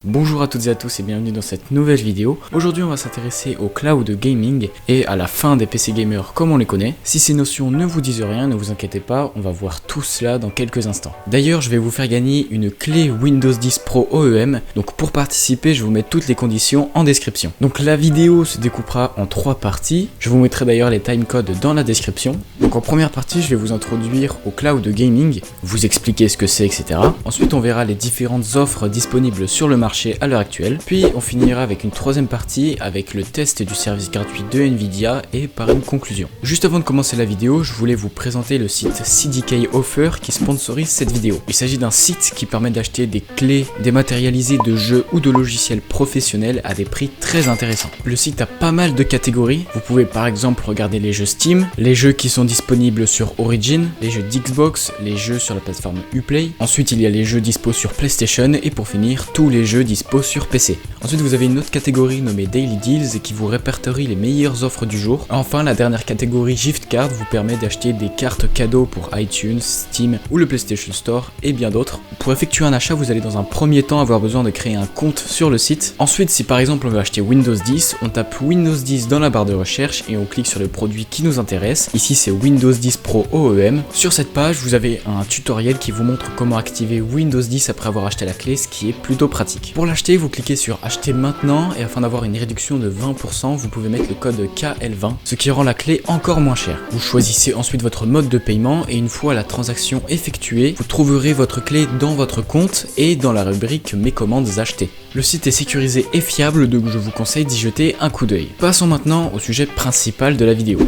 Bonjour à toutes et à tous et bienvenue dans cette nouvelle vidéo. Aujourd'hui on va s'intéresser au cloud gaming et à la fin des PC gamers comme on les connaît. Si ces notions ne vous disent rien, ne vous inquiétez pas, on va voir tout cela dans quelques instants. D'ailleurs je vais vous faire gagner une clé Windows 10 Pro OEM, donc pour participer je vous mets toutes les conditions en description. Donc la vidéo se découpera en 3 parties, je vous mettrai d'ailleurs les timecodes dans la description. Donc en première partie je vais vous introduire au cloud gaming, vous expliquer ce que c'est etc. Ensuite on verra les différentes offres disponibles sur le marché à l'heure actuelle, puis on finira avec une troisième partie avec le test du service gratuit de Nvidia et par une conclusion. Juste avant de commencer la vidéo, je voulais vous présenter le site CDK Offer qui sponsorise cette vidéo. Il s'agit d'un site qui permet d'acheter des clés dématérialisées de jeux ou de logiciels professionnels à des prix très intéressants. Le site a pas mal de catégories, vous pouvez par exemple regarder les jeux Steam, les jeux qui sont disponibles sur Origin, les jeux d'Xbox, les jeux sur la plateforme Uplay, ensuite il y a les jeux dispo sur PlayStation et pour finir tous les jeux dispo sur PC. Ensuite vous avez une autre catégorie nommée Daily Deals qui vous répertorie les meilleures offres du jour. Enfin la dernière catégorie Gift Card vous permet d'acheter des cartes cadeaux pour iTunes, Steam ou le PlayStation Store et bien d'autres. Pour effectuer un achat vous allez dans un premier temps avoir besoin de créer un compte sur le site. Ensuite si par exemple on veut acheter Windows 10, on tape Windows 10 dans la barre de recherche et on clique sur le produit qui nous intéresse. Ici c'est Windows 10 Pro OEM. Sur cette page vous avez un tutoriel qui vous montre comment activer Windows 10 après avoir acheté la clé, ce qui est plutôt pratique. Pour l'acheter, vous cliquez sur acheter maintenant et afin d'avoir une réduction de 20%, vous pouvez mettre le code KL20, ce qui rend la clé encore moins chère. Vous choisissez ensuite votre mode de paiement et une fois la transaction effectuée, vous trouverez votre clé dans votre compte et dans la rubrique Mes commandes achetées. Le site est sécurisé et fiable, donc je vous conseille d'y jeter un coup d'œil. Passons maintenant au sujet principal de la vidéo.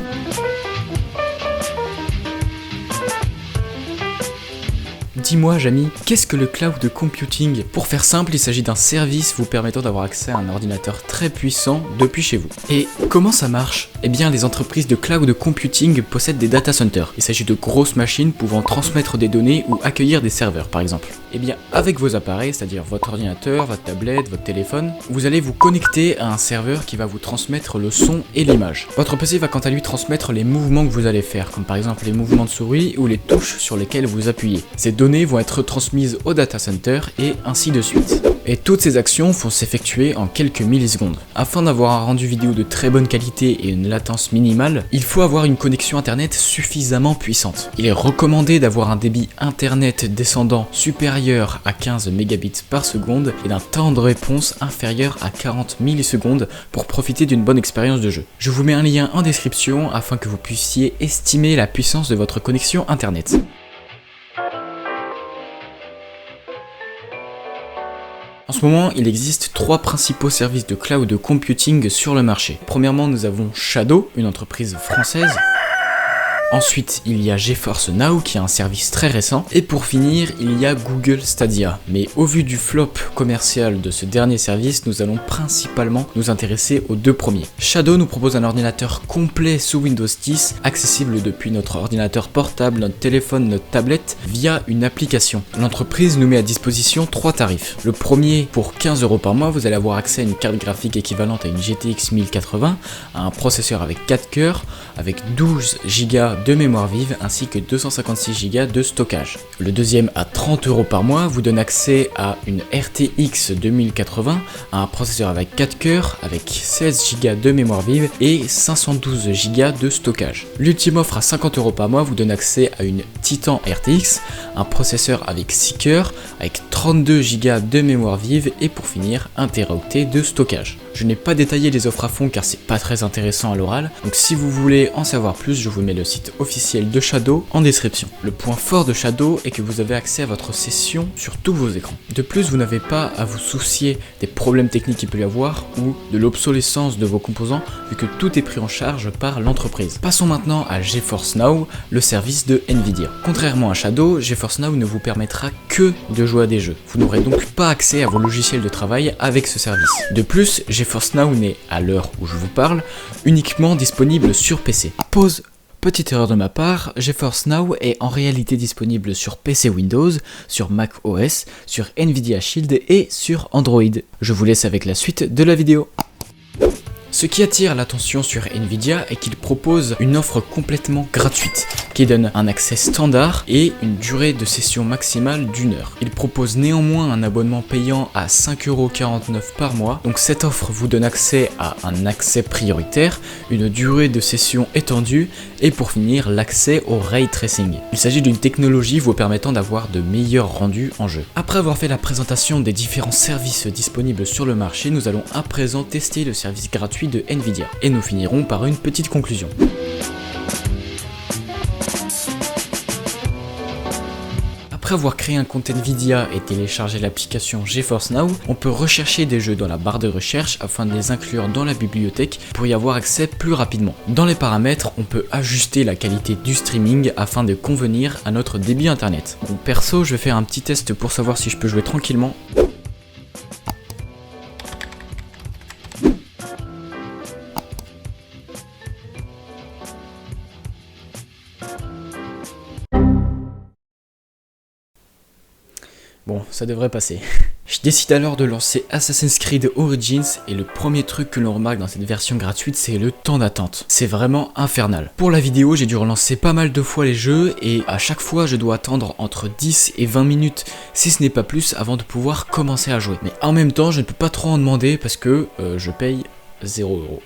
Dis-moi Jamy, qu'est-ce que le cloud computing? Pour faire simple, il s'agit d'un service vous permettant d'avoir accès à un ordinateur très puissant depuis chez vous. Et comment ça marche? Eh bien les entreprises de cloud computing possèdent des data centers. Il s'agit de grosses machines pouvant transmettre des données ou accueillir des serveurs par exemple. Eh bien avec vos appareils, c'est-à-dire votre ordinateur, votre tablette, votre téléphone, vous allez vous connecter à un serveur qui va vous transmettre le son et l'image. Votre PC va quant à lui transmettre les mouvements que vous allez faire, comme par exemple les mouvements de souris ou les touches sur lesquelles vous appuyez. Ces données vont être transmises au data center et ainsi de suite. Et toutes ces actions vont s'effectuer en quelques millisecondes. Afin d'avoir un rendu vidéo de très bonne qualité et une latence minimale, il faut avoir une connexion internet suffisamment puissante. Il est recommandé d'avoir un débit internet descendant supérieur à 15 mégabits par seconde et d'un temps de réponse inférieur à 40 millisecondes pour profiter d'une bonne expérience de jeu. Je vous mets un lien en description afin que vous puissiez estimer la puissance de votre connexion internet. En ce moment, il existe 3 principaux services de cloud computing sur le marché. Premièrement, nous avons Shadow, une entreprise française. Ensuite, il y a GeForce Now qui est un service très récent. Et pour finir, il y a Google Stadia. Mais au vu du flop commercial de ce dernier service, nous allons principalement nous intéresser aux 2 premiers. Shadow nous propose un ordinateur complet sous Windows 10, accessible depuis notre ordinateur portable, notre téléphone, notre tablette, via une application. L'entreprise nous met à disposition 3 tarifs. Le premier, pour 15 € par mois, vous allez avoir accès à une carte graphique équivalente à une GTX 1080, à un processeur avec 4 cœurs, avec 12 Go de mémoire vive ainsi que 256 Go de stockage. Le deuxième à 30 € par mois vous donne accès à une RTX 2080, à un processeur avec 4 cœurs, avec 16 Go de mémoire vive et 512 Go de stockage. L'ultime offre à 50 € par mois vous donne accès à une Titan RTX, un processeur avec 6 cœurs, avec 32 Go de mémoire vive et pour finir 1 Teraoctet de stockage. Je n'ai pas détaillé les offres à fond car c'est pas très intéressant à l'oral, donc si vous voulez en savoir plus, je vous mets le site officiel de Shadow en description. Le point fort de Shadow est que vous avez accès à votre session sur tous vos écrans. De plus, vous n'avez pas à vous soucier des problèmes techniques qu'il peut y avoir ou de l'obsolescence de vos composants vu que tout est pris en charge par l'entreprise. Passons maintenant à GeForce Now, le service de Nvidia. Contrairement à Shadow, GeForce Now ne vous permettra que de jouer à des jeux. Vous n'aurez donc pas accès à vos logiciels de travail avec ce service. De plus, GeForce Now n'est, à l'heure où je vous parle, uniquement disponible sur PC. Pause. Petite erreur de ma part, GeForce Now est en réalité disponible sur PC Windows, sur Mac OS, sur Nvidia Shield et sur Android. Je vous laisse avec la suite de la vidéo. Ce qui attire l'attention sur Nvidia est qu'il propose une offre complètement gratuite, qui donne un accès standard et une durée de session maximale d'1 heure. Il propose néanmoins un abonnement payant à 5,49 € par mois, donc cette offre vous donne accès à un accès prioritaire, une durée de session étendue et pour finir l'accès au ray tracing. Il s'agit d'une technologie vous permettant d'avoir de meilleurs rendus en jeu. Après avoir fait la présentation des différents services disponibles sur le marché, nous allons à présent tester le service gratuit de Nvidia et nous finirons par une petite conclusion. Après avoir créé un compte Nvidia et téléchargé l'application GeForce Now, on peut rechercher des jeux dans la barre de recherche afin de les inclure dans la bibliothèque pour y avoir accès plus rapidement. Dans les paramètres, on peut ajuster la qualité du streaming afin de convenir à notre débit internet. Donc perso, je vais faire un petit test pour savoir si je peux jouer tranquillement. Bon, ça devrait passer. Je décide alors de lancer Assassin's Creed Origins et le premier truc que l'on remarque dans cette version gratuite, c'est le temps d'attente. C'est vraiment infernal. Pour la vidéo, j'ai dû relancer pas mal de fois les jeux et à chaque fois je dois attendre entre 10 et 20 minutes, si ce n'est pas plus, avant de pouvoir commencer à jouer. Mais en même temps, je ne peux pas trop en demander parce que je paye 0 €.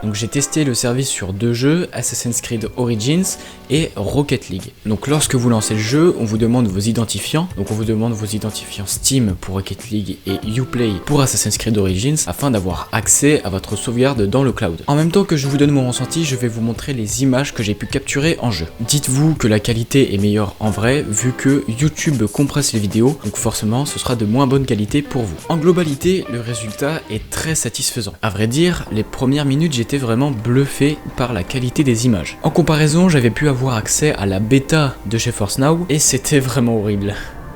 Donc j'ai testé le service sur 2 jeux, Assassin's Creed Origins et Rocket League. Donc lorsque vous lancez le jeu, on vous demande vos identifiants. Donc on vous demande vos identifiants Steam pour Rocket League et Uplay pour Assassin's Creed Origins afin d'avoir accès à votre sauvegarde dans le cloud. En même temps que je vous donne mon ressenti, je vais vous montrer les images que j'ai pu capturer en jeu. Dites-vous que la qualité est meilleure en vrai vu que YouTube compresse les vidéos, donc forcément ce sera de moins bonne qualité pour vous. En globalité, le résultat est très satisfaisant. À vrai dire, les premières minutes j'étais vraiment bluffé par la qualité des images. En comparaison, j'avais pu avoir accès à la bêta de GeForce Now et c'était vraiment horrible.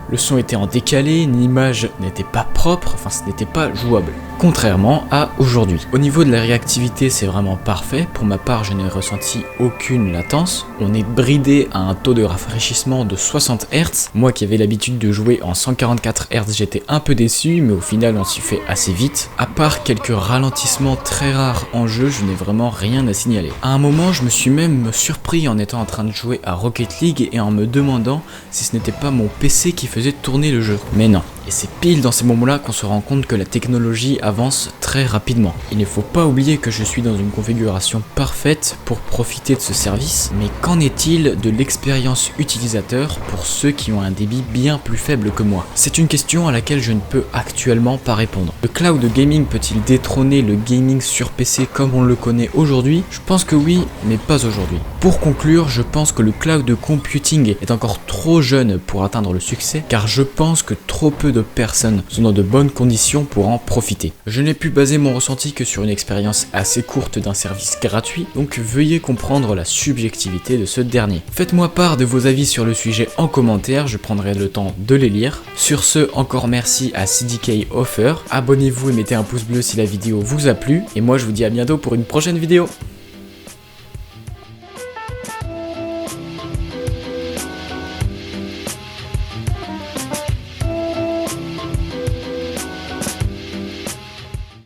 Le son était en décalé, l'image n'était pas propre, enfin ce n'était pas jouable. Contrairement à aujourd'hui. Au niveau de la réactivité, c'est vraiment parfait. Pour ma part, je n'ai ressenti aucune latence. On est bridé à un taux de rafraîchissement de 60 Hz. Moi qui avais l'habitude de jouer en 144 Hz, j'étais un peu déçu, mais au final, on s'y fait assez vite. À part quelques ralentissements très rares en jeu, je n'ai vraiment rien à signaler. À un moment, je me suis même surpris en étant en train de jouer à Rocket League et en me demandant si ce n'était pas mon PC qui faisait tourner le jeu. Mais non. Et c'est pile dans ces moments-là qu'on se rend compte que la technologie avance très rapidement. Il ne faut pas oublier que je suis dans une configuration parfaite pour profiter de ce service, mais qu'en est-il de l'expérience utilisateur pour ceux qui ont un débit bien plus faible que moi? C'est une question à laquelle je ne peux actuellement pas répondre. Le cloud gaming peut-il détrôner le gaming sur PC comme on le connaît aujourd'hui? Je pense que oui, mais pas aujourd'hui. Pour conclure, je pense que le cloud computing est encore trop jeune pour atteindre le succès, car je pense que trop peu de personnes sont dans de bonnes conditions pour en profiter. Je n'ai pu baser mon ressenti que sur une expérience assez courte d'un service gratuit, donc veuillez comprendre la subjectivité de ce dernier. Faites-moi part de vos avis sur le sujet en commentaire, je prendrai le temps de les lire. Sur ce, encore merci à CDK Offer, abonnez-vous et mettez un pouce bleu si la vidéo vous a plu, et moi je vous dis à bientôt pour une prochaine vidéo.